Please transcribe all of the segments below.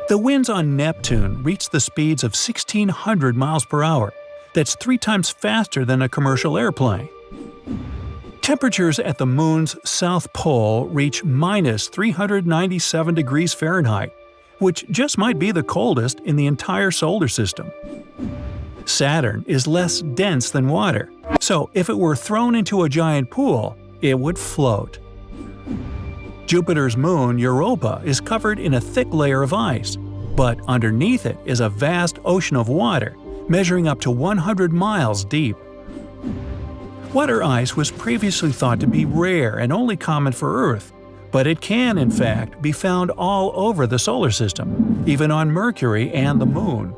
The winds on Neptune reach the speeds of 1,600 miles per hour. That's 3 times faster than a commercial airplane. Temperatures at the Moon's south pole reach -397 degrees Fahrenheit, which just might be the coldest in the entire solar system. Saturn is less dense than water, so if it were thrown into a giant pool, it would float. Jupiter's moon, Europa, is covered in a thick layer of ice, but underneath it is a vast ocean of water, measuring up to 100 miles deep. Water ice was previously thought to be rare and only common for Earth, but it can, in fact, be found all over the solar system, even on Mercury and the Moon.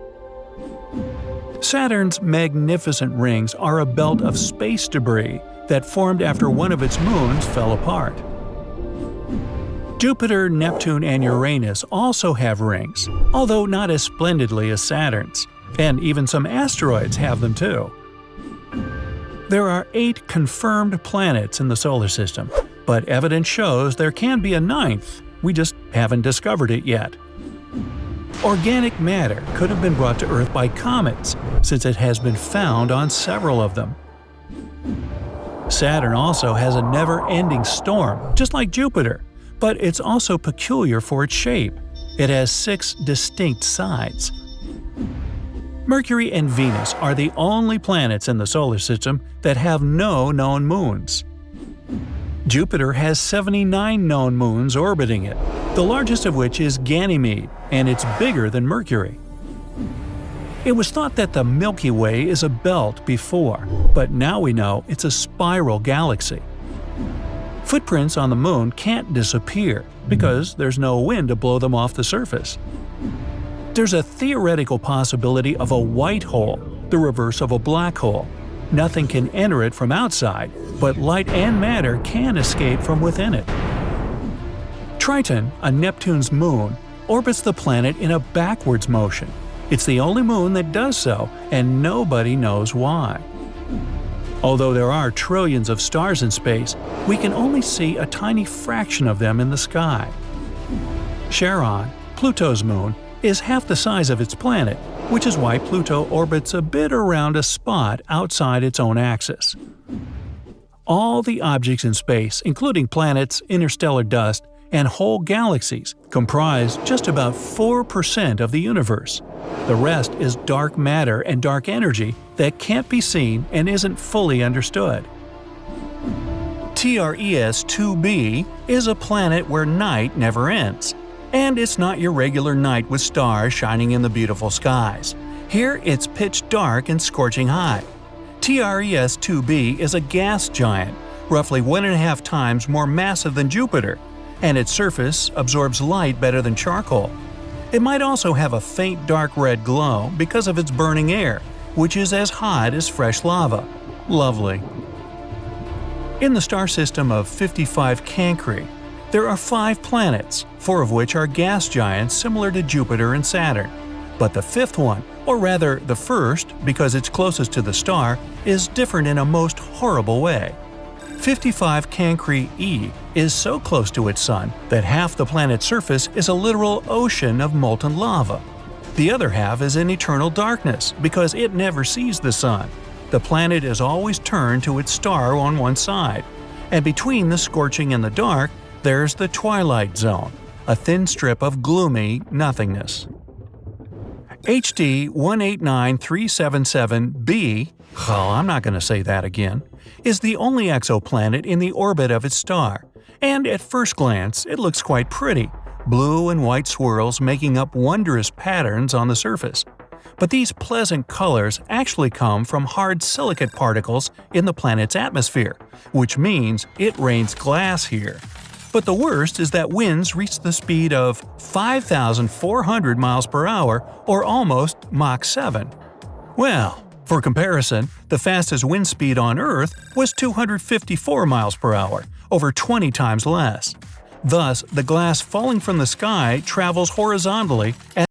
Saturn's magnificent rings are a belt of space debris that formed after one of its moons fell apart. Jupiter, Neptune, and Uranus also have rings, although not as splendidly as Saturn's, and even some asteroids have them too. There are 8 confirmed planets in the solar system, but evidence shows there can be a 9th, we just haven't discovered it yet. Organic matter could have been brought to Earth by comets, since it has been found on several of them. Saturn also has a never-ending storm, just like Jupiter, but it's also peculiar for its shape. It has 6 distinct sides. Mercury and Venus are the only planets in the solar system that have no known moons. Jupiter has 79 known moons orbiting it, the largest of which is Ganymede, and it's bigger than Mercury. It was thought that the Milky Way is a belt before, but now we know it's a spiral galaxy. Footprints on the Moon can't disappear because there's no wind to blow them off the surface. There's a theoretical possibility of a white hole, the reverse of a black hole. Nothing can enter it from outside, but light and matter can escape from within it. Triton, a Neptune's moon, orbits the planet in a backwards motion. It's the only moon that does so, and nobody knows why. Although there are trillions of stars in space, we can only see a tiny fraction of them in the sky. Charon, Pluto's moon, is half the size of its planet, which is why Pluto orbits a bit around a spot outside its own axis. All the objects in space, including planets, interstellar dust, and whole galaxies, comprise just about 4% of the universe. The rest is dark matter and dark energy that can't be seen and isn't fully understood. TRES-2b is a planet where night never ends. And it's not your regular night with stars shining in the beautiful skies. Here it's pitch dark and scorching hot. TRES-2b is a gas giant, roughly 1.5 times more massive than Jupiter, and its surface absorbs light better than charcoal. It might also have a faint dark red glow because of its burning air, which is as hot as fresh lava. Lovely. In the star system of 55 Cancri, there are 5 planets, 4 of which are gas giants similar to Jupiter and Saturn. But the 5th one, or rather the first because it's closest to the star, is different in a most horrible way. 55 Cancri e is so close to its sun that half the planet's surface is a literal ocean of molten lava. The other half is in eternal darkness because it never sees the sun. The planet is always turned to its star on one side, and between the scorching and the dark, there's the twilight zone, a thin strip of gloomy nothingness. HD 189377b, I'm not going to say that again, is the only exoplanet in the orbit of its star, and at first glance it looks quite pretty, blue and white swirls making up wondrous patterns on the surface. But these pleasant colors actually come from hard silicate particles in the planet's atmosphere, which means it rains glass here. But the worst is that winds reach the speed of 5,400 miles per hour, or almost Mach 7. Well, for comparison, the fastest wind speed on Earth was 254 miles per hour, over 20 times less. Thus, the glass falling from the sky travels horizontally at